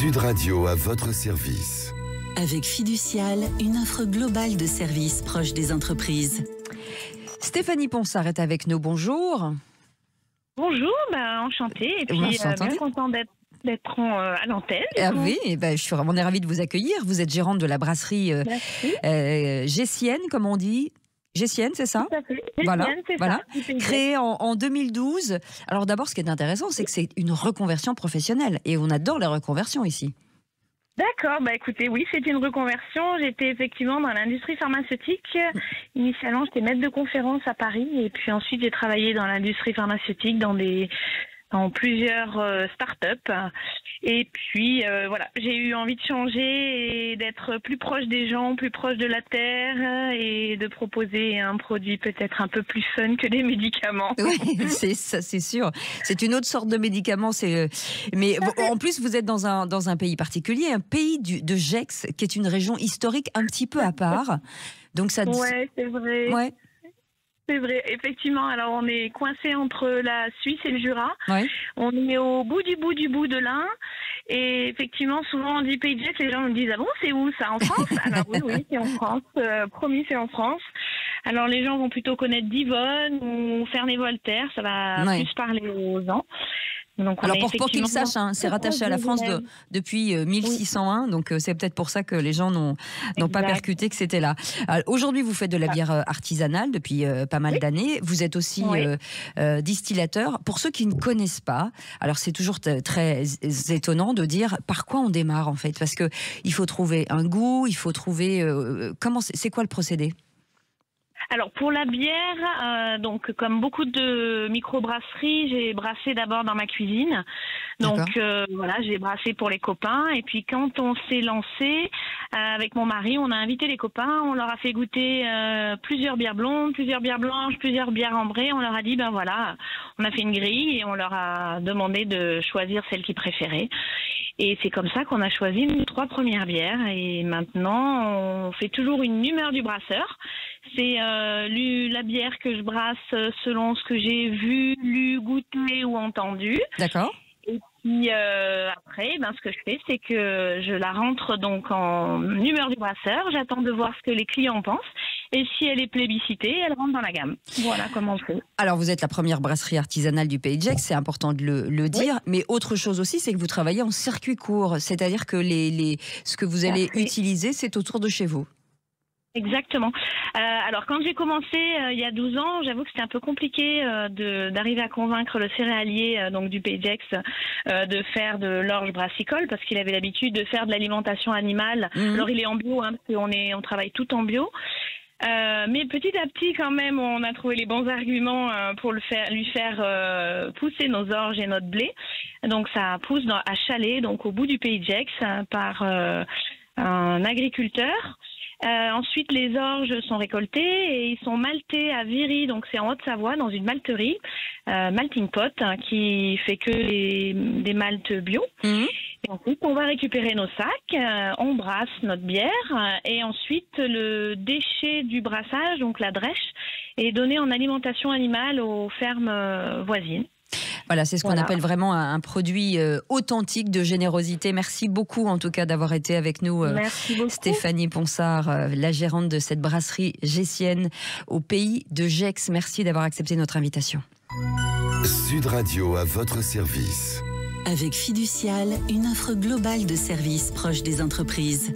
Sud Radio à votre service. Avec Fiducial, une offre globale de services proches des entreprises. Stéphanie Ponsard est avec nous. Bonjour. Bonjour, enchantée. Et puis, bien content d'être à l'antenne. Oui, je suis vraiment ravie de vous accueillir. Vous êtes gérante de la brasserie Gessienne, comme on dit. Gessienne, c'est ça? Tout à fait. Voilà, c'est voilà. ça. Créée en 2012. Alors d'abord, ce qui est intéressant, c'est que c'est une reconversion professionnelle. Et on adore les reconversions ici. D'accord, écoutez, oui, c'est une reconversion. J'étais effectivement dans l'industrie pharmaceutique. Initialement, j'étais maître de conférence à Paris. Et puis ensuite, j'ai travaillé dans l'industrie pharmaceutique, dans plusieurs start-up. Et puis, voilà, j'ai eu envie de changer et d'être plus proche des gens, plus proche de la terre et de proposer un produit peut-être un peu plus fun que les médicaments. Oui, c'est sûr. C'est une autre sorte de médicament. Mais en plus, vous êtes dans un pays particulier, un pays de Gex, qui est une région historique un petit peu à part. Donc ça. Ouais, c'est vrai. Ouais. C'est vrai, effectivement. Alors, on est coincé entre la Suisse et le Jura. Ouais. On est au bout de l'Ain. Et effectivement, souvent, on dit Pays de Gex, les gens me disent « Ah bon, c'est où ça? En France ?» Alors oui, c'est en France. Promis, c'est en France. Alors, les gens vont plutôt connaître Divonne ou Ferney-Voltaire. Ça va plus parler aux gens. Donc, alors pour qu'ils sachent, c'est rattaché à la France depuis 1601, donc c'est peut-être pour ça que les gens n'ont pas percuté que c'était là. Aujourd'hui, vous faites de la bière artisanale depuis pas mal d'années. Vous êtes aussi distillateur. Pour ceux qui ne connaissent pas, alors c'est toujours très étonnant de dire par quoi on démarre en fait, parce que il faut trouver un goût, il faut trouver c'est quoi le procédé? Alors pour la bière, donc comme beaucoup de microbrasseries, j'ai brassé d'abord dans ma cuisine. Donc voilà, j'ai brassé pour les copains. Et puis quand on s'est lancé avec mon mari, on a invité les copains, on leur a fait goûter plusieurs bières blondes, plusieurs bières blanches, plusieurs bières ambrées. On leur a dit voilà, on a fait une grille et on leur a demandé de choisir celle qu'ils préféraient. Et c'est comme ça qu'on a choisi nos 3 premières bières. Et maintenant, on fait toujours une humeur du brasseur. C'est la bière que je brasse selon ce que j'ai vu, lu, goûté ou entendu. D'accord. Et puis après, ce que je fais, c'est que je la rentre donc en humeur du brasseur. J'attends de voir ce que les clients pensent. Et si elle est plébiscitée, elle rentre dans la gamme. Voilà comment on fait. Alors, vous êtes la première brasserie artisanale du Pays de Gex, c'est important de le dire. Mais autre chose aussi, c'est que vous travaillez en circuit court. C'est-à-dire que ce que vous allez utiliser, c'est autour de chez vous. Exactement. Alors quand j'ai commencé il y a 12 ans, j'avoue que c'était un peu compliqué d'arriver à convaincre le céréalier donc du Pays de Gex de faire de l'orge brassicole parce qu'il avait l'habitude de faire de l'alimentation animale. Alors il est en bio parce qu'on travaille tout en bio. Mais petit à petit quand même on a trouvé les bons arguments pour lui faire pousser nos orges et notre blé. Donc ça pousse à Chalais, donc au bout du Pays de Gex par un agriculteur. Ensuite, les orges sont récoltées et ils sont maltés à Viry, donc c'est en Haute-Savoie, dans une malterie, Malting Pot, qui fait que des maltes bio. Et ensuite, on va récupérer nos sacs, on brasse notre bière et ensuite le déchet du brassage, donc la drèche, est donné en alimentation animale aux fermes voisines. Voilà, c'est ce qu'on appelle vraiment un produit authentique de générosité. Merci beaucoup en tout cas d'avoir été avec nous, Stéphanie Ponsard, la gérante de cette brasserie gessienne au Pays de Gex. Merci d'avoir accepté notre invitation. Sud Radio à votre service. Avec Fiducial, une offre globale de services proches des entreprises.